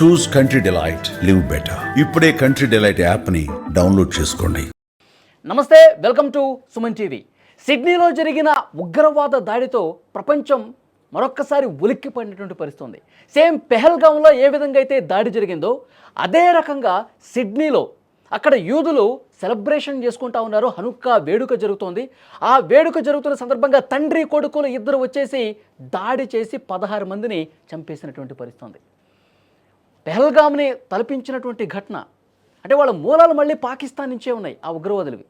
చూస్ country delight, live better. ఇప్పుడే country delight యాప్ని download చేసుకోండి. నమస్తే, వెల్కమ్ టు సుమన్ టీవీ. సిడ్నీలో జరిగిన ఉగ్రవాద దాడితో ప్రపంచం మరొక్కసారి ఉలిక్కిపడినటువంటి పరిస్థితి ఉంది. సేమ్ పెహల్గాంలో ఏ విధంగా అయితే దాడి జరిగిందో అదే రకంగా సిడ్నీలో అక్కడ యూదులు సెలబ్రేషన్ చేసుకుంటా ఉన్నారు. హనుక్కా వేడుక జరుగుతోంది. ఆ వేడుక జరుగుతున్న సందర్భంగా తండ్రి కొడుకులు ఇద్దరు వచ్చేసి దాడి చేసి 16 మందిని చంపేసినటువంటి పరిస్థితి ఉంది. పెహల్గాంని తలపించినటువంటి ఘటన అంటే వాళ్ళ మూలాలు మళ్ళీ పాకిస్తాన్ నుంచే ఉన్నాయి ఆ ఉగ్రవాదులవి.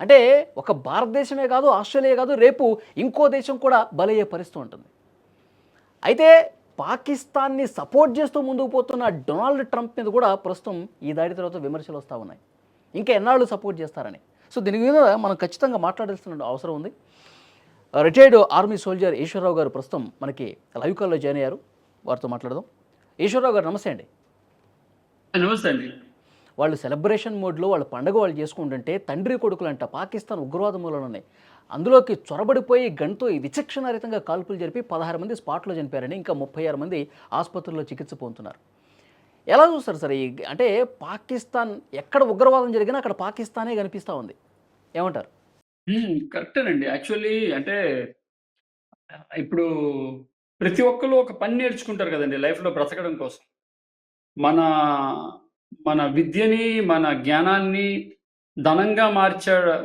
అంటే ఒక భారతదేశమే కాదు, ఆస్ట్రేలియా కాదు, రేపు ఇంకో దేశం కూడా బలయ్యే పరిస్థితి ఉంటుంది. అయితే పాకిస్తాన్ని సపోర్ట్ చేస్తూ ముందుకు పోతున్న డొనాల్డ్ ట్రంప్ మీద కూడా ప్రస్తుతం ఈ దాడి తర్వాత విమర్శలు వస్తూ ఉన్నాయి. ఇంకా ఎన్నాళ్ళు సపోర్ట్ చేస్తారని. సో దీని మీద మనం ఖచ్చితంగా మాట్లాడాల్సిన అవసరం ఉంది. రిటైర్డ్ ఆర్మీ సోల్జర్ ఈశ్వరరావు గారు ప్రస్తుతం మనకి లైవ్ కాల్లో జాయిన్ అయ్యారు. వారితో మాట్లాడదాం. ఈశ్వరరావు గారు నమస్తే అండి. నమస్తే అండి. వాళ్ళు సెలబ్రేషన్ మోడ్లో వాళ్ళ పండుగ వాళ్ళు చేసుకుంటుంటే తండ్రి కొడుకులంట పాకిస్తాన్ ఉగ్రవాద మూలనే అందులోకి చొరబడిపోయి గన్తో విచక్షణారహితంగా కాల్పులు జరిపి 16 మంది స్పాట్లో చనిపోయారని, ఇంకా 36 మంది ఆసుపత్రుల్లో చికిత్స పొందుతున్నారు. ఎలా చూస్తారు సార్? అంటే పాకిస్తాన్ ఎక్కడ ఉగ్రవాదం జరిగినా అక్కడ పాకిస్తానే కనిపిస్తూ ఉంది. ఏమంటారు? కరెక్టేనండి. యాక్చువల్లీ అంటే ఇప్పుడు ప్రతి ఒక్కరు ఒక పని నేర్చుకుంటారు కదండి లైఫ్‌లో బ్రతకడం కోసం. మన మన విద్యని, మన జ్ఞానాన్ని ధనంగా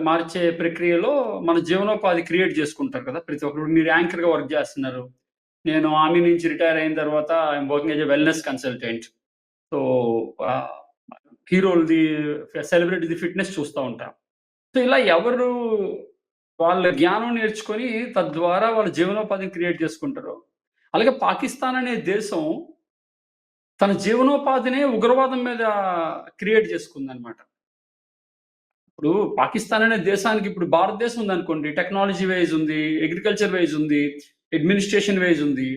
మార్చే ప్రక్రియలో మన జీవనోపాధి క్రియేట్ చేసుకుంటారు కదా! ప్రతి ఒక్కరు. మీరు యాంకర్‌గా వర్క్ చేస్తున్నారు. నేను ఆర్మీ నుంచి రిటైర్ అయిన తర్వాత I'm working as a wellness consultant. So, ah, హీరోలది, సెలబ్రిటీది ఫిట్‌నెస్ చూస్తా ఉంటా. సో, ఇలా ఎవరు వాళ్ళ జ్ఞానం నేర్చుకొని తద్వారా వాళ్ళ జీవనోపాధిని క్రియేట్ చేసుకుంటారు. అలాగే పాకిస్తాన్ అనే దేశం తన జీవనోపాధినే ఉగ్రవాదం మీద క్రియేట్ చేసుకుందనమాట. ఇప్పుడు పాకిస్తాన్ అనే దేశానికి ఇప్పుడు భారతదేశం ఉందనుకోండి, టెక్నాలజీ వైజ్ ఉంది, అగ్రికల్చర్ వైజ్ ఉంది, అడ్మినిస్ట్రేషన్ వైజ్ ఉంది.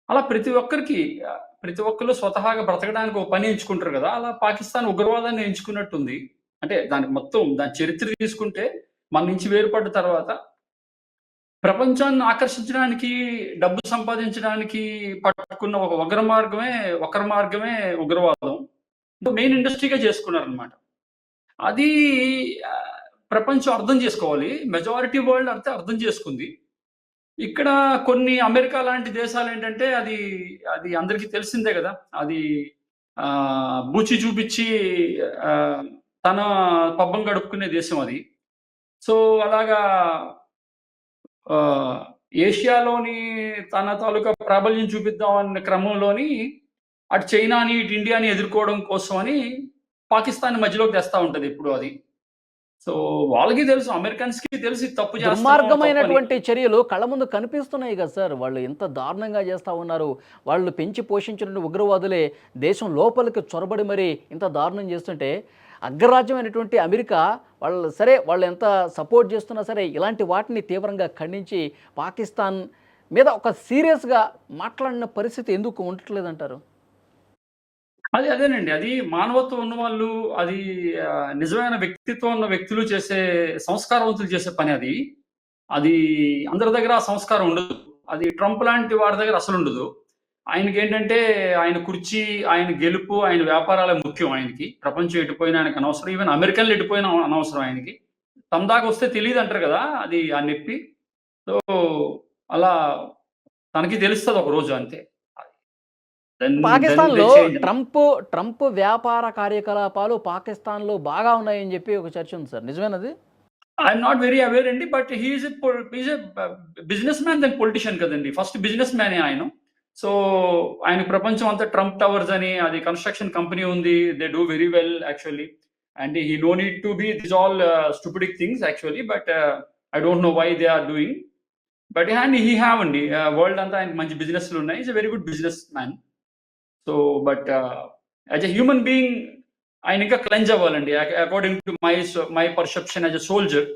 అలా ప్రతి ఒక్కళ్ళు స్వతహాగా బ్రతకడానికి ఒక పని ఎంచుకుంటారు కదా! అలా పాకిస్తాన్ ఉగ్రవాదాన్ని ఎంచుకున్నట్టుంది. అంటే దాని చరిత్ర తీసుకుంటే మన నుంచి వేరుపడ్డ తర్వాత ప్రపంచాన్ని ఆకర్షించడానికి, డబ్బు సంపాదించడానికి పట్టుకున్న ఒక వక్ర మార్గమే ఉగ్రవాదం. మెయిన్ ఇండస్ట్రీగా చేసుకున్నారనమాట. అది ప్రపంచం అర్థం చేసుకోవాలి. మెజారిటీ వరల్డ్ అర్థం చేసుకుంది. ఇక్కడ కొన్ని అమెరికా లాంటి దేశాలేంటంటే అది అందరికీ తెలిసిందే గదా! అది బూచి చూపిచ్చి ఆహ్, తన పబ్బం గడుపుకునే దేశం అది. సో, అలాగా ఆహ్, ఏషియాలోని తన తాలూకా ప్రాబల్యం చూపిద్దాం అన్న క్రమంలోని అటు చైనాని, ఇటు ఇండియాని ఎదుర్కోవడం కోసమని పాకిస్తాన్‌ని మధ్యలోకి తెస్తా ఉంటది ఎప్పుడు అది. సో, వాళ్ళకి తెలుసు, అమెరికన్స్‌కి తెలుసు ఇది తప్పు చేస్తున్నాం, తప్పని. దుర్మార్గమైనటువంటి చర్యలు కళ్ళ ముందు కనిపిస్తున్నాయి కదా సార్. వాళ్ళు ఎంత దారుణంగా చేస్తూ ఉన్నారు. వాళ్ళు పెంచి పోషించిన ఉగ్రవాదులే దేశం లోపలికి చొరబడి మరి ఇంత దారుణం చేస్తుంటే అగ్రరాజ్యమైనటువంటి అమెరికా వాళ్ళు ఎంత సపోర్ట్ చేస్తున్నా సరే ఇలాంటి వాటిని తీవ్రంగా ఖండించి పాకిస్తాన్ మీద ఒక సీరియస్గా మాట్లాడిన పరిస్థితి ఎందుకు ఉండట్లేదంటారు? అదేనండి. అది మానవత్వం ఉన్నవాళ్ళు, అది నిజమైన వ్యక్తిత్వం ఉన్న వ్యక్తులు చేసే, సంస్కారవంతులు చేసే పని అది. అది అందరి దగ్గర ఆ సంస్కారం ఉండదు. అది ట్రంప్ లాంటి వాడి దగ్గర అసలుండదు. ఆయనకేంటంటే ఆయన కుర్చీ, ఆయన గెలుపు, ఆయన వ్యాపారాలే ముఖ్యం ఆయనకి. ప్రపంచం ఎటుపోయినా ఆయనకు అనవసరం. ఈవెన్ అమెరికన్‌లు ఎటుపోయినా అనవసరం ఆయనకి. తమ దాకొస్తే తెలీదంటారు గదా! అది ఆ నొప్పి. సో, అలా తనకి తెలుస్తది ఒక రోజు అంతే. దెన్ దెన్ దే పాకిస్తాన్‌లో చేంజ్. ట్రంప్ వ్యాపార కార్యకలాపాలు పాకిస్తాన్‌లో బాగా ఉన్నాయని చెప్పి ఒక చర్చ ఉంది సార్. నిజమేనది? ఐఎమ్ నాట్ వెరీ అవేర్ అండి. But he is a business man then politician కదండీ. ఫస్ట్ బిజినెస్ మ్యానే ఆయన. సో, ఆయన ప్రపంచం అంతా ట్రంప్ టవర్స్ అని అది కన్‌స్ట్రక్షన్ కంపెనీ ఉంది. They do very well actually. And he no need to be this all stupid things actually. But I don't no why they are doing. But he have అండి. World అంతా ఆయనకి మంచి బిజినెస్‌లు ఉన్నాయి. He is a very good business man. So, but as a human being ఆయన ఇంకా cleanse అవ్వాలండి. According to my perception as a soldier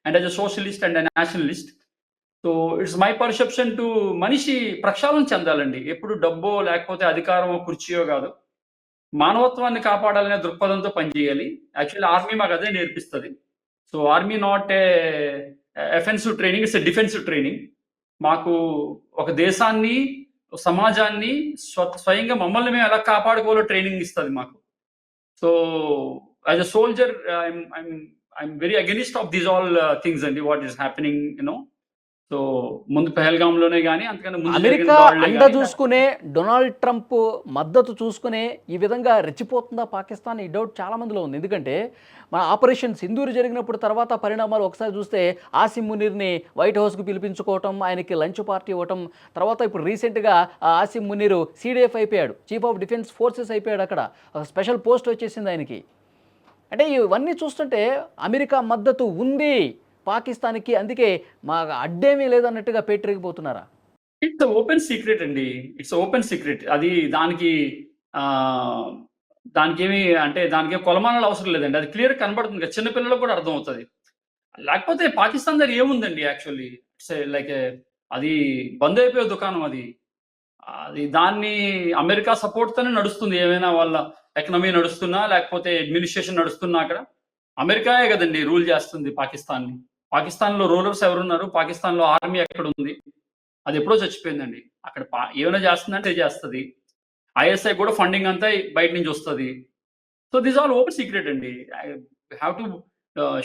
and as a socialist and a nationalist. So, it's my perception to మనిషి ప్రక్షాళన చెందాలండి. ఎప్పుడు డబ్బో, లేకపోతే అధికారమో, కుర్చీయో గాదు. మానవత్వాన్ని కాపాడాలనే దృక్పథంతో పనిజేయాలి. యాక్చువల్లీ ఆర్మీ మాకదే నేర్పిస్తది. So, army not offensive training, it's a defensive training. మాకు ఒక దేశాన్ని సమాజాన్ని స్వయంగా మమ్మల్ని మేము ఎలా కాపాడుకోవాలో ట్రైనింగ్ ఇస్తది మాకు. So as a soldier I'm very against of these all things అండి. వాట్ ఈస్ హ్యాపెనింగ్ సో ముందు పెహల్గాంలోనే గానీ అంతకన్నా ముందు జరిగిన అమెరికా దాడులే అండ గానీ చూసుకునే డొనాల్డ్ ట్రంప్ మద్దతు చూసుకునే ఈ విధంగా రెచ్చిపోతుందా పాకిస్తాన్? ఈ డౌట్ చాలా మందిలో ఉంది. ఎందుకంటే మన ఆపరేషన్ సింధూర్ జరిగినప్పుడు తర్వాత పరిణామాలు ఒకసారి చూస్తే ఆసిమ్ మునీర్ని వైట్ హౌస్కి పిలిపించుకోవటం, ఆయనకి లంచ్ పార్టీ ఇవ్వటం, తర్వాత ఇప్పుడు రీసెంట్గా ఆ ఆసిమ్ మునీర్ CDF అయిపోయాడు, చీఫ్ ఆఫ్ డిఫెన్స్ ఫోర్సెస్ అయిపోయాడు. అక్కడ ఒక స్పెషల్ పోస్ట్ వచ్చేసింది ఆయనకి. అంటే ఇవన్నీ చూస్తుంటే అమెరికా మద్దతు ఉంది పాకిస్తాన్కి, అందుకే మా అడ్డేమీ లేదన్నట్టుగా పేటరేగిపోతున్నారా? ఇట్స్ ఓపెన్ సీక్రెట్ అండి. It's open secret. అది ఆహ్, దానికేమి అంటే దానికేం కొలమానాలు అవసరం లేదండి. అది క్లియర్‌గా కనబడుతుంది కదా! చిన్న పిల్లలకు కూడా అర్థమవుతది. లేకపోతే పాకిస్తాన్ దగ్గర ఏముందండి యాక్చువల్లీ. ఇట్స్ లైక్ అది బంద్ అయిపోయే దుకాణం అది. దాన్ని అమెరికా సపోర్ట్‌తోనే నడుస్తుంది. ఏమైనా వాళ్ళ ఎకనామీ నడుస్తున్నా, లేకపోతే అడ్మినిస్ట్రేషన్ నడుస్తున్నా అక్కడ. అమెరికాయే గదండీ రూల్ చేస్తుంది పాకిస్తాన్‌ని. పాకిస్తాన్‌లో రూలర్స్ ఎవరున్నారు? పాకిస్తాన్‌లో ఆర్మీ ఎక్కడుంది? అదెప్పుడో చచ్చిపోయిందండి. అక్కడ ఏమైనా చేస్తుందంటే చేస్తది. ఐఎస్ఐ కూడా ఫండింగ్ అంతా బయట నుంచి వస్తది. So this all open secret అండి. I have to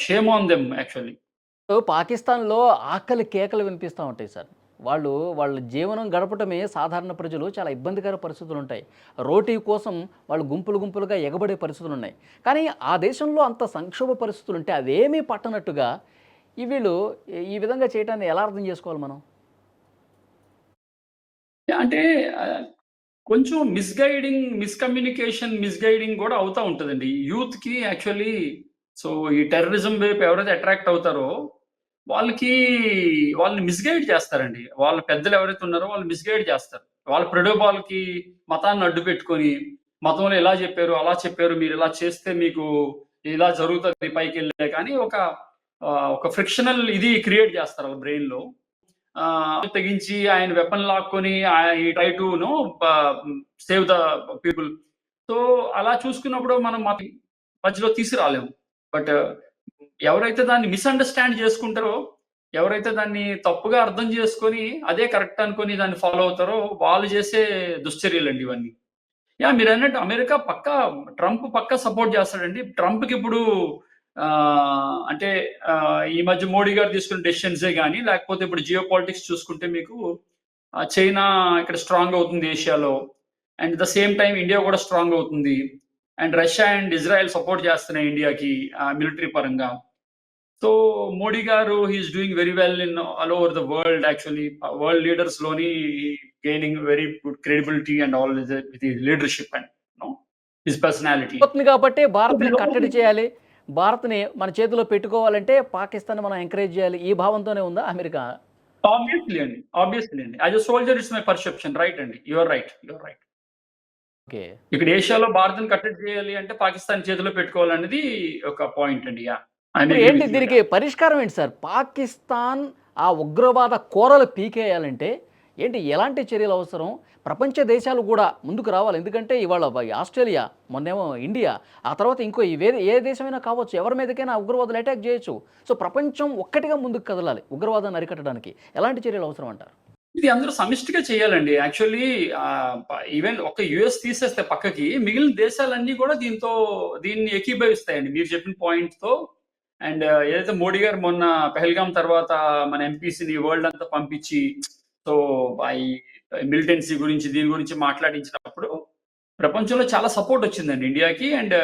shame on them actually. So పాకిస్తాన్‌లో ఆకలి కేకలు వినిపిస్తా ఉంటాయి సార్. వాళ్ళ జీవనం గడపటమే సాధారణ ప్రజలు చాలా ఇబ్బందికర పరిస్థితులుంటాయి. రోటీ కోసం వాళ్ళు గుంపులు గుంపులుగా ఎగబడే పరిస్థితులున్నాయి. కానీ ఆ దేశంలో అంత సంక్షోభ పరిస్థితులుంటే అవేమీ పట్టనట్టుగా వీళ్ళు ఈ విధంగా చేయటాన్ని ఎలా అర్థం చేసుకోవాలి మనం? అంటే కొంచెం మిస్‌గైడింగ్ గూడా అవుతా ఉంటదండి. యూత్‌కి యాక్చువల్లీ సో, ఈ టెర్రరిజం వైపు ఎవరైతే అట్రాక్ట్ అవుతారో, వాళ్ళకి వాళ్ళని మిస్‌గైడ్ చేస్తారండి. వాళ్ళ పెద్దలు ఎవరైతే ఉన్నారో వాళ్ళు మిస్‌గైడ్ చేస్తారు. వాళ్ళ ప్రలోభాలకి మతాన్ని అడ్డు పెట్టుకొని, మతంలో ఇలా చెప్పారు, అలా చెప్పారు, మీరిలా చేస్తే మీకు ఇలా జరుగుతది పైకెళ్ళాక అని ఒక ఫ్రిక్షనల్ ఇది క్రియేట్ చేస్తారు వాళ్ళ బ్రెయిన్‌లో. తెగించి ఆయన వెపన్ లాక్కొని ఈ try to save the people. So అలా చూసుకున్నప్పుడు మనం మధ్యలో తీసుకురాలేము. బట్ ఎవరైతే దాన్ని మిస్‌అండర్‌స్టాండ్ చేసుకుంటారో, ఎవరైతే దాన్ని తప్పుగా అర్థం చేసుకొని, అదే కరెక్ట్ అనుకోని దాన్ని ఫాలో అవుతారో, వాళ్ళు చేసే దుశ్చర్యలండి ఇవన్నీ. మీరన్నట్టు అమెరికా ట్రంప్ పక్కా సపోర్ట్ చేస్తాడండి. ట్రంప్‌కిప్పుడు అంటే ఈ మధ్య మోడీ గారు తీసుకున్న డెసిషన్సే గాని, లేకపోతే ఇప్పుడు జియో పాలిటిక్స్ చూసుకుంటే మీకు చైనా ఇక్కడ స్ట్రాంగ్ అవుతుంది ఏషియాలో. And the same time India కూడా స్ట్రాంగ్ అవుతుంది. And Russia and Israel support చేస్తున్నాయి ఇండియాకి మిలిటరీ పరంగా. So Modi garu he is doing very well in all over the world actually. World లీడర్స్‌లోని gaining very good credibility and all with his leadership and his personality. అవుతుంది కాబట్టి భారత్‌ని కట్టడి చేయాలి. భారత్‌ని మన చేతిలో పెట్టుకోవాలంటే పాకిస్తాన్‌ని మనం ఎంకరేజ్ చేయాలి. ఈ భావంతోనే ఉందా అమెరికా? ఆబ్వియస్లీ అండి. As a soldier it's my perception. Right అండి. You are right. ఓకే. ఇక్కడ ఏషియాలో భారత్‌ని కట్టడి చేయాలి అంటే పాకిస్తాన్ చేతిలో పెట్టుకోవాలనేది ఒక పాయింట్ అండి. ఐ యామ్ ఇప్పుడు అగ్రీ ఏంటి విత్ యూ. దీనికి పరిష్కారం ఏంటి సార్? పాకిస్తాన్ ఆ ఉగ్రవాద కోరలు పీకేయాలంటే ఏంటి? ఎలాంటి చర్యలు అవసరం? ప్రపంచ దేశాలు కూడా ముందుకు రావాలి. ఎందుకంటే ఇవాళ ఆస్ట్రేలియా, మొన్నేమో ఇండియా, ఆ తర్వాత ఇంకో ఏ దేశమైనా కావచ్చు. ఎవరి మీదకైనా ఉగ్రవాదులు అటాక్ చేయొచ్చు. సో ప్రపంచం ఒక్కటిగా ముందుకు కదలాలి ఉగ్రవాదాన్ని అరికట్టడానికి. ఎలాంటి చర్యలు అవసరం అంటారు? ఇది అందరూ సమిష్టిగా చేయాలండి. యాక్చువల్లీ ఈవెన్ ఒక యూఎస్ తీసేస్తే పక్కకి మిగిలిన దేశాలన్నీ కూడా దీన్ని ఏకీభవిస్తాయండి మీరు చెప్పిన పాయింట్‌తో. అండ్ ఏదైతే మోడీ గారు మొన్న పెహల్గాం తర్వాత మన ఎంపీస్‌ని వరల్డ్ అంతా పంపించి సో, ఈ మిలిటెన్సీ గురించి దీని గురించి మాట్లాడించినప్పుడు ప్రపంచంలో చాలా సపోర్ట్ వచ్చిందండి ఇండియాకి. అండ్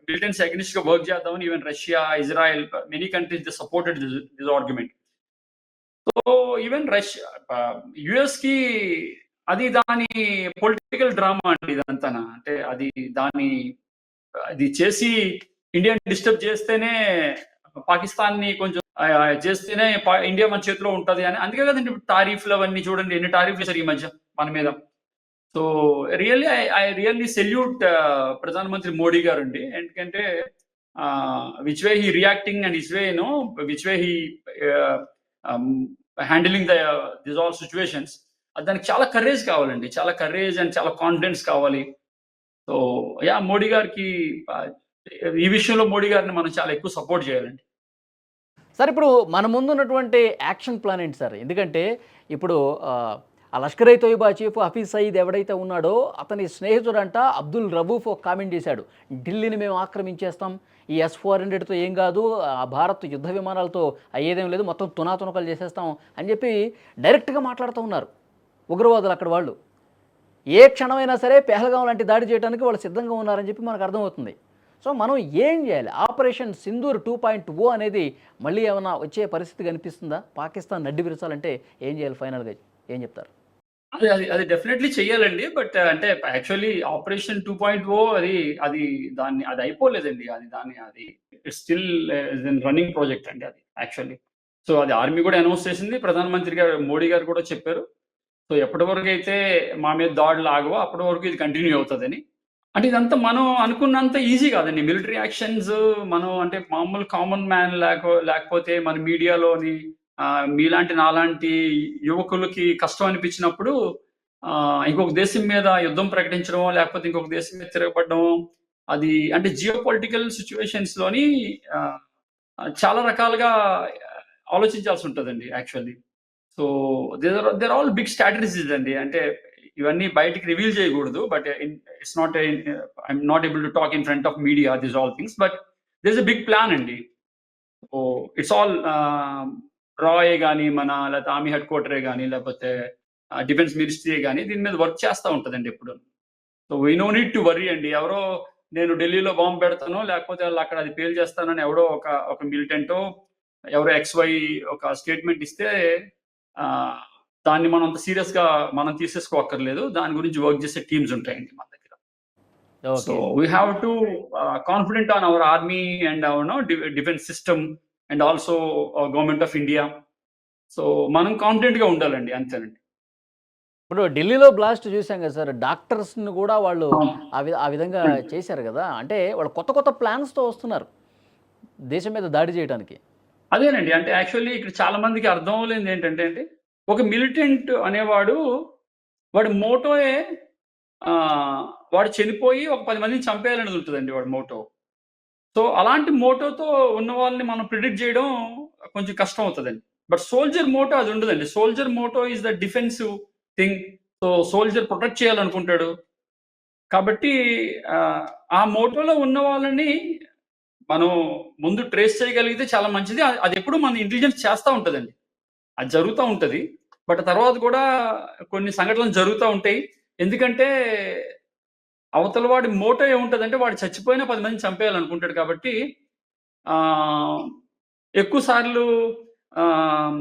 మిలిటెన్సీ అగెయిన్స్ట్‌గా వర్క్ చేద్దామని even Russia, Israel many countries they supported this argument. So even యూఎస్‌కి అది దాని పొలిటికల్ డ్రామా అండి ఇదంతాన. అంటే అది చేసి ఇండియాని డిస్టర్బ్ చేస్తేనే పాకిస్తాన్‌ని కొంచెం చేస్తేనే ఇండియా మన చేతిలో ఉంటది అని. అందుకే కదండీ ఇప్పుడు టారిఫ్‌లు అవన్నీ చూడండి ఎన్ని టారిఫ్‌లు ఏసారు ఈ మధ్య మన మీద. సో రియల్లీ ఐ సెల్యూట్ ప్రధానమంత్రి మోడీ గారండి. ఎందుకంటే which way he reacting and which way he handling this all situations. దానికి చాలా కరేజ్ కావాలండి. చాలా కరేజ్ అండ్ చాలా కాన్ఫిడెన్స్ కావాలి. సో మోడీ గారికి ఈ విషయంలో మోడీ గారిని మనం చాలా ఎక్కువ సపోర్ట్ చేయాలండి. సార్ ఇప్పుడు మన ముందున్నటువంటి యాక్షన్ ప్లాన్ ఏంటి సార్? ఎందుకంటే ఇప్పుడు ఆ లష్కర్ ఏ తోయిబా చీఫ్ హఫీజ్ సయీద్ ఎవడైతే ఉన్నాడో అతని స్నేహితుడంట అబ్దుల్ రబూఫ్ ఒక కామెంట్ చేశాడు, ఢిల్లీని మేము ఆక్రమించేస్తాం, ఈ S-400తో ఏం కాదు, ఆ భారత్ యుద్ధ విమానాలతో అయ్యేదేం లేదు, మొత్తం తునాతునకలు చేసేస్తాం అని చెప్పి డైరెక్ట్గా మాట్లాడుతూ ఉన్నారు ఉగ్రవాదులు అక్కడ వాళ్ళు. ఏ క్షణమైనా సరే పెహల్గాం లాంటి దాడి చేయడానికి వాళ్ళు సిద్ధంగా ఉన్నారని చెప్పి మనకు అర్థమవుతుంది. సో మనం ఏం చేయాలి? ఆపరేషన్ సింధూర్ 2.0 అనేది మళ్ళీ ఏమైనా వచ్చే పరిస్థితి కనిపిస్తుందా? పాకిస్తాన్ నడ్డి విరచాలంటే ఏం చేయాలి ఫైనల్గా, ఏం చెప్తారు? అది అది అది డెఫినెట్లీ చెయ్యాలండి. బట్ అంటే యాక్చువల్లీ ఆపరేషన్ 2.0 అది అది అయిపోలేదండి. అది స్టిల్ ఇన్ రన్నింగ్ ప్రాజెక్ట్ అండి అది యాక్చువల్లీ. సో అది ఆర్మీ కూడా అనౌన్స్ చేసింది. ప్రధానమంత్రి గారు మోడీ గారు కూడా చెప్పారు. సో ఎప్పటివరకైతే మా మీద దాడులు ఆగవో అప్పటి వరకు ఇది కంటిన్యూ అవుతదని. అంటే ఇదంతా మనం అనుకున్నంత ఈజీ కాదండి. మిలిటరీ యాక్షన్స్ మనం అంటే మామూలు కామన్ మ్యాన్ లేకపోతే మన మీడియాలోని మీలాంటి నాలాంటి యువకులకి కష్టం అనిపించినప్పుడు ఇంకొక దేశం మీద యుద్ధం ప్రకటించడమో, లేకపోతే ఇంకొక దేశం మీద తిరగబడడమో, అది అంటే జియోపొలిటికల్ సిట్యుయేషన్స్‌లోని ఆహ్, చాలా రకాలుగా ఆలోచించాల్సి ఉంటదండి actually. So there all big strategies అండి. అంటే ఇవన్నీ బయటికి రివీల్ చేయకూడదు. But it's not I'm not able to talk in front of media this all things. But there is a big plan అండి. సో ఇట్స్ ఆల్ రాయే గాని, లేకపోతే army head క్వార్టరే గాని, లేకపోతే డిఫెన్స్ మినిస్ట్రీయే గాని దీని మీద వర్క్ చేస్తా ఉంటదండి ఎప్పుడూను. So we no need to worry అండి. ఎవరో నేను ఢిల్లీలో బాంబ్ పెడతానో, లేకపోతే అక్కడ అది పేల్చేస్తానని ఎవడో ఒక మిలిటెంటో ఎవరో XY ఒక స్టేట్మెంట్ ఇస్తే ఆహ్, దాన్ని మనం అంత సీరియస్‌గా మనం తీసేసుకోక్కర్లేదు. దాని గురించి వర్క్ చేసే టీమ్స్ ఉంటాయండి మన దగ్గర. So okay. we have to confident on our army and our defense system and also government of India. So మనం కాన్ఫిడెంట్‌గా ఉండాలండి అంతేనండి. ఇప్పుడు ఢిల్లీలో బ్లాస్ట్ చూసాం కదా సార్, డాక్టర్స్ని కూడా వాళ్ళు అవును. ఆ విధంగా చేశారు కదా. అంటే వాళ్ళు కొత్త కొత్త ప్లాన్స్తో వస్తున్నారు దేశం మీద దాడి చేయడానికి. అదేనండి. అంటే యాక్చువల్లీ ఇక్కడ చాలా మందికి అర్థం అవ్వలేనిది ఏంటంటే అండి, ఒక మిలిటెంట్ అనేవాడు వాడి మోటోయే వాడు చనిపోయి ఒక 10 మందిని చంపేయాలనేది ఉంటదండి వాడి మోటో. సో అలాంటి మోటోతో ఉన్న వాళ్ళని మనం ప్రిడిక్ట్ చేయడం కొంచెం కష్టం అవుతదండి. బట్ సోల్జర్ మోటో అది ఉండదండి. Soldier motto is the defensive thing. So soldier protect చేయాలనుకుంటాడు. కాబట్టి ఆ మోటోలో ఉన్న వాళ్ళని మనం ముందు ట్రేస్ చేయగలిగితే చాలా మంచిది. అదెప్పుడు మన ఇంటెలిజెన్స్ చేస్తా ఉంటదండి. అది జరుగుతా ఉంటది. బట్ తర్వాత కూడా కొన్ని సంఘటనలు జరుగుతా ఉంటాయి. ఎందుకంటే అవతల వాడి మోటో ఏముంటదంటే వాడు చచ్చిపోయినా 10 మందిని చంపేయాలనుకుంటాడు కాబట్టి ఆహ్, ఎక్కువ సార్లు ఆహ్,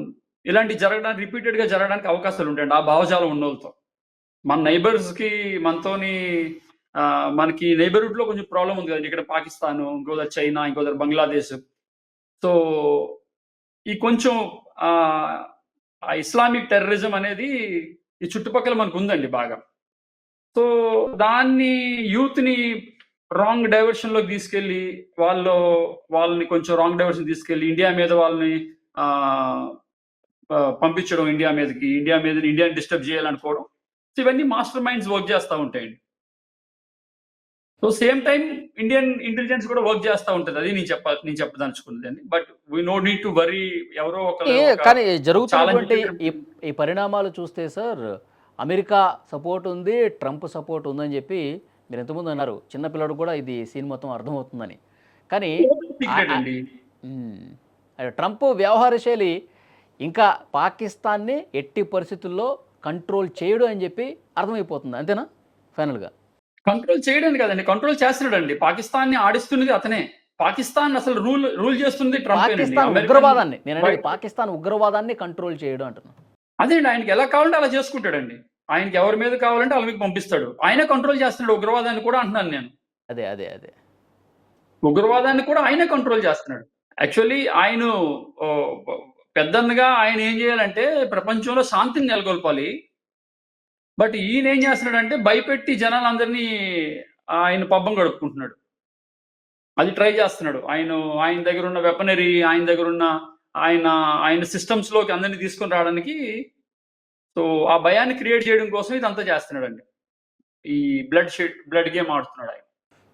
ఇలాంటివి రిపీటెడ్‌గా జరగడానికి అవకాశాలుంటాయండి. ఆ భావజాలం ఉన్నోళ్ళతో. మన నైబర్స్‌కి మనతోని మనకి నైబర్‌హుడ్‌లో కొంచెం ప్రాబ్లమ్ ఉంది కదండీ. ఇక్కడ పాకిస్తాను, ఇంకోదర చైనా, ఇంకోదర బంగ్లాదేశ్. సో, ఈ కొంచెం ఆహ్, ఆ ఇస్లామిక్ టెర్రరిజం అనేది ఈ చుట్టుపక్కల మనకుందండి బాగా. సో, దాన్ని యూత్‌ని రాంగ్ డైవర్షన్‌లోకి తీసుకెళ్ళి, వాళ్ళని కొంచెం రాంగ్ డైవర్షన్ తీసుకెళ్ళి, ఇండియా మీద వాళ్ళని ఆహ్, పంపించడం ఇండియాని డిస్టర్బ్ చేయాలనుకోవడం. సో, ఇవన్నీ మాస్టర్ మైండ్స్ వర్క్ చేస్తా ఉంటాయండి. So, same time Indian intelligence కూడా వర్క్ చేస్తా ఉంటది. అది నేను చెప్పదలుచుకున్నదండి. But we no need to worry ఎవరో ఒకళ్ళు కానీ ఛాలెంజ్ జరుగుతున్నటువంటి ఈ చేసినప్పుడు ఈ పరిణామాలు చూస్తే సార్, అమెరికా సపోర్ట్ ఉంది, ట్రంప్ సపోర్ట్ ఉందని చెప్పి మీరు ఇంతకుముందు అన్నారు. చిన్న పిల్లోడికి కూడా ఇది సీన్ మొత్తం అర్థమవుతుందని. కానీ ఓపెన్ సీక్రెట్ అండి. హ్మ్. ట్రంప్ వ్యవహార శైలి ఇంకా పాకిస్తాన్‌ని ఎట్టి పరిస్థితుల్లో కంట్రోల్ చేయడు అని చెప్పి అర్థమైపోతుంది. అంతేనా ఫైనల్‌గా? కంట్రోల్ చేయడానికి కాదండి. కంట్రోల్ చేస్తున్నాడండి. పాకిస్తాన్‌ని ఆడిస్తున్నది అతనే. పాకిస్తాన్ అసలు రూల్ చేస్తున్నది ట్రంపేనండి. పాకిస్తాన్ ఉగ్రవాదాన్ని నేననేది పాకిస్తాన్ ఉగ్రవాదాన్ని కంట్రోల్ చేయడు అంటున్నా. అదేండి. ఆయనకి ఎలా కావాలంటే అలా చేసుకుంటాడండి. ఆయనకి ఎవరి మీద కావాలంటే వాళ్ళ మీదకి పంపిస్తాడు. ఆయనే కంట్రోల్ చేస్తున్నాడు ఉగ్రవాదాన్ని కూడా అంటున్నాను నేను. అదే. ఉగ్రవాదాన్ని కూడా ఆయనే కంట్రోల్ చేస్తున్నాడు. యాక్చువల్లీ ఓహ్, పెద్దన్నగా ఆయన ఏం చేయాలంటే ప్రపంచంలో శాంతిని నెలకొల్పాలి. బట్ ఈయనేం చేస్తున్నాడంటే భయపెట్టి జనాలందరినీ ఆయన పబ్బం గడుపుకుంటున్నాడు. అది ట్రై చేస్తున్నాడు. ఆయన దగ్గరున్న వెపనరీ, ఆయన ఆయన సిస్టమ్స్‌లోకి అందరిని తీసుకొని రావడానికి సో, ఆ భయాన్ని క్రియేట్ చేయడం కోసం ఇదంతా చేస్తున్నాడండి. ఈ బ్లడ్ గేమ్ ఆడుతున్నాడాయన.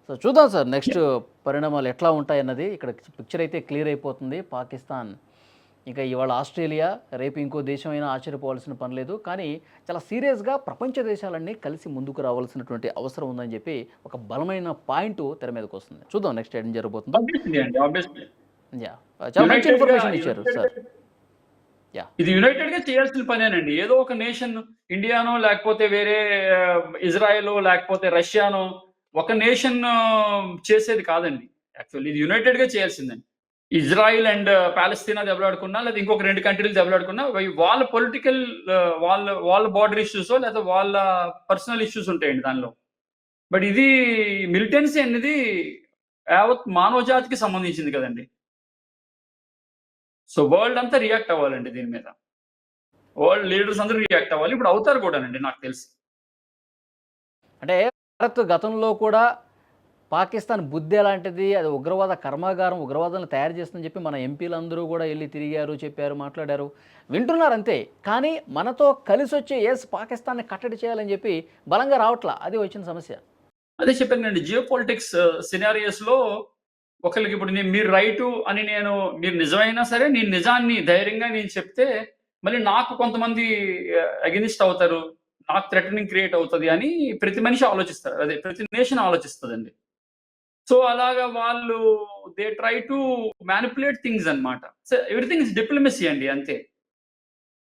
సో చూద్దాం సార్ నెక్స్ట్ పరిణామాలు ఎట్లా ఉంటాయన్నది. ఇక్కడ పిక్చర్ అయితే క్లియర్ అయిపోతుంది. పాకిస్తాన్ ఇంకా ఇవాళ ఆస్ట్రేలియా, రేపు ఇంకో దేశం అయినా ఆశ్చర్యపోవాల్సిన పని లేదు. కానీ చాలా సీరియస్గా ప్రపంచ దేశాలన్నీ కలిసి ముందుకు రావాల్సినటువంటి అవసరం ఉందని చెప్పి ఒక బలమైన పాయింట్ తెర మీదకి వస్తుంది. చూద్దాం నెక్స్ట్ ఏం జరగబోతుందో. ఆబ్వియస్లీ అండి, ఆబ్వియస్లీ. యా, చాలా మంచి ఇన్ఫర్మేషన్ ఇచ్చారు సార్. యా, ఇది యునైటెడ్ గా చేయాల్సిన పనేనండి. ఏదో ఒక నేషన్, ఇండియానో లేకపోతే వేరే ఇజ్రాయెల్ లేకపోతే రష్యానో ఒక నేషన్ చేసేది కాదండి. యాక్చువల్లీ ఇది యునైటెడ్ గా చేయాల్సిందండి. ఇజ్రాయిల్ అండ్ పాలస్తీనా దెబ్బలాడుకున్నా, లేదా ఇంకొక 2 కంట్రీలు దెబ్బలాడుకున్నా, వాళ్ళ పొలిటికల్ వాళ్ళ బార్డర్ ఇష్యూస్ లేదా వాళ్ళ పర్సనల్ ఇష్యూస్ ఉంటాయండి దానిలో. బట్ ఇది మిలిటెన్సీ అనేది యావత్ మానవ జాతికి సంబంధించింది కదండి. సో వరల్డ్ అంతా రియాక్ట్ అవ్వాలండి దీని మీద. వరల్డ్ లీడర్స్ అందరూ రియాక్ట్ అవ్వాలి. ఇప్పుడు అవుతారు కూడానండి నాకు తెలిసి. అంటే భారత్ గతంలో కూడా పాకిస్తాన్ బుద్ధి ఎలాంటిది, అది ఉగ్రవాద కర్మాగారం, ఉగ్రవాదాలను తయారు చేస్తుందని చెప్పి మన ఎంపీలందరూ కూడా వెళ్ళి తిరిగారు, చెప్పారు, మాట్లాడారు, వింటున్నారు అంతే. కానీ మనతో కలిసి వచ్చి పాకిస్తాన్ని కట్టడి చేయాలని చెప్పి బలంగా రావట్లా, అది వచ్చిన సమస్య. అదే చెప్పానండి, జియో పొలిటిక్స్ సినారియోస్ లో ఒకరికి ఇప్పుడు మీరు రైటు అని మీరు నిజమైనా సరే నేను నిజాన్ని ధైర్యంగా నేను చెప్తే మళ్ళీ నాకు కొంతమంది అగెనిస్ట్ అవుతారు, నాకు థ్రెటనింగ్ క్రియేట్ అవుతుంది అని ప్రతి మనిషి ఆలోచిస్తారు. అదే ప్రతి నేషన్ ఆలోచిస్తుందండి. సో అలాగా వాళ్ళు they try to manipulate things అన్నమాట. సో ఎవ్రీథింగ్ ఇస్ డిప్లొమసీ అండి, అంతే.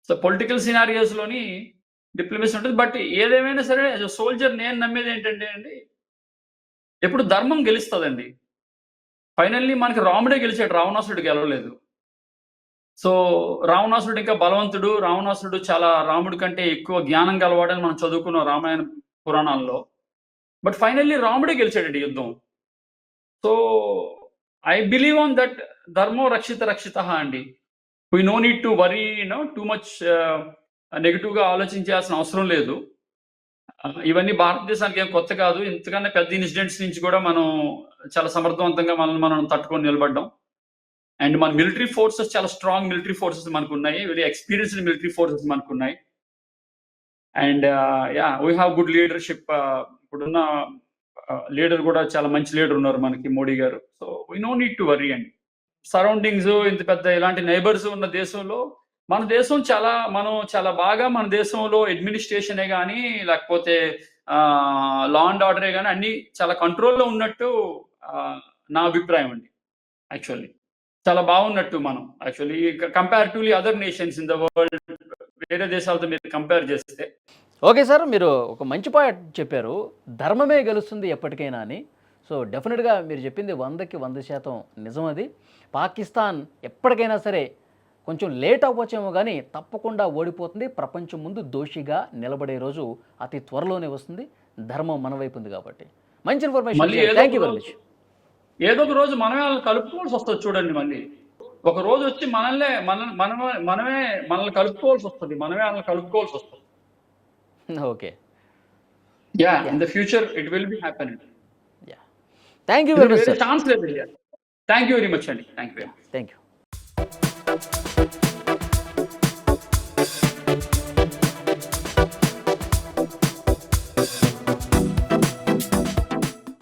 సో పొలిటికల్ సినారియోస్ లోని డిప్లొమసీ ఉంటుంది. బట్ ఏదేమైనా సరే యాజ్ అ సోల్జర్ నేను నమ్మేది ఏంటంటే అండి, ఎప్పుడు ధర్మం గెలుస్తుందండి. ఫైనల్లీ మనకి రాముడే గెలిచాడు, రావణాసురుడు గెలవలేదు. సో రావణాసురుడు ఇంకా బలవంతుడు, రావణాసురుడు చాలా రాముడి కంటే ఎక్కువ జ్ఞానం గలవాడని మనం చదువుకున్నాం రామాయణ పురాణాల్లో. బట్ ఫైనల్లీ రాముడే గెలిచాడండి యుద్ధం. So I believe on that ధర్మో రక్షిత అండి. We know need to worry too much negative గా ఆలోచించాల్సిన అవసరం లేదు. ఇవన్నీ భారతదేశానికి ఏం కొత్త కాదు. ఇంతకన్నా పెద్ద ఇన్సిడెంట్స్ నుంచి కూడా మనం చాలా సమర్థవంతంగా మనం తట్టుకొని నిలబడ్డాం. అండ్ మన మిలిటరీ ఫోర్సెస్ చాలా స్ట్రాంగ్ మిలిటరీ ఫోర్సెస్ మనకు ఉన్నాయి, వెరీ ఎక్స్పీరియన్స్డ్ మిలిటరీ ఫోర్సెస్ మనకు ఉన్నాయి. And yeah, we have good leadership. ఇప్పుడున్న లీడర్ కూడా చాలా మంచి లీడర్ ఉన్నారు మనకి, మోడీ గారు. So we know need to worry అండి. సరౌండింగ్స్ ఇంత పెద్ద ఇలాంటి నైబర్స్ ఉన్న దేశంలో మన దేశం మనం చాలా బాగా మన దేశంలో అడ్మినిస్ట్రేషనే కానీ లేకపోతే లా అండ్ ఆర్డరే కానీ అన్ని చాలా కంట్రోల్లో ఉన్నట్టు నా అభిప్రాయం అండి. యాక్చువల్లీ చాలా బాగున్నట్టు మనం actually comparatively other nations in the world, వేరే దేశాలతో మీరు కంపేర్ చేస్తే. ఓకే సార్, మీరు ఒక మంచి పాయింట్ చెప్పారు, ధర్మమే గెలుస్తుంది ఎప్పటికైనా అని. సో డెఫినెట్గా మీరు చెప్పింది 100కి 100% నిజం. అది పాకిస్తాన్ ఎప్పటికైనా సరే కొంచెం లేట్ అవ్వచ్చేమో కానీ తప్పకుండా ఓడిపోతుంది. ప్రపంచం ముందు దోషిగా నిలబడే రోజు అతి త్వరలోనే వస్తుంది. ధర్మం మన వైపు ఉంది కాబట్టి. మంచి information, thank you very much. ఏదో ఒక రోజు మనమే వాళ్ళని కలుపుకోవాల్సి వస్తుంది చూడండి. మళ్ళీ ఒక రోజు వచ్చి మనల్ని కలుపుకోవాల్సి వస్తుంది, మనమే వాళ్ళని కలుపుకోవాల్సి వస్తుంది. Okay, yeah, in the future it will be happening. Yeah, thank you very much. Chance లేదు. థ్యాంక్ యూ వెరీ మచ్ అండి. Thank you.